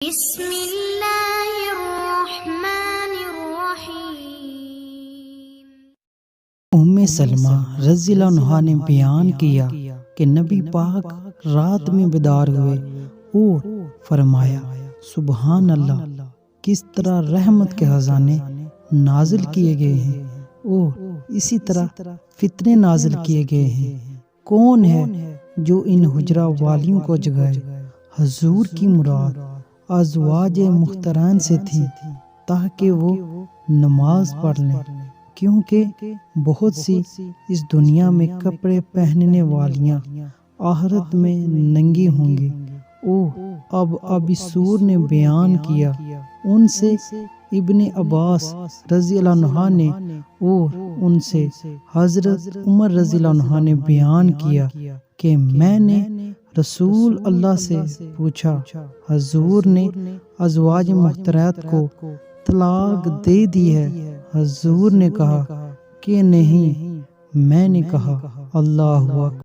بسم اللہ الرحمن الرحیم۔ سلمہ رضی اللہ عنہا نے بیان کیا کہ نبی پاک رات میں بیدار ہوئے اور فرمایا سبحان اللہ، کس طرح رحمت کے خزانے نازل کیے گئے ہیں اور اسی طرح فتنے نازل کیے گئے ہیں۔ کون ہے جو ان حجرہ والیوں کو جگائے؟ حضور کی مراد ازواج محترم سے تھی تاکہ وہ نماز پڑھ لیں، کیونکہ بہت سی اس دنیا میں کپڑے پہننے والیاں آخرت میں ننگی ہوں گی۔ اب سور نے بیان کیا ان سے ابن عباس رضی اللہ عنہ نے اور ان سے حضرت عمر رضی اللہ عنہ نے بیان کیا کہ میں نے رسول اللہ سے پوچھا، حضور نے ازواج محترمات کو طلاق دے دی ہے؟ حضور نے کہا کہ نہیں۔ میں نے کہا اللہ اکبر۔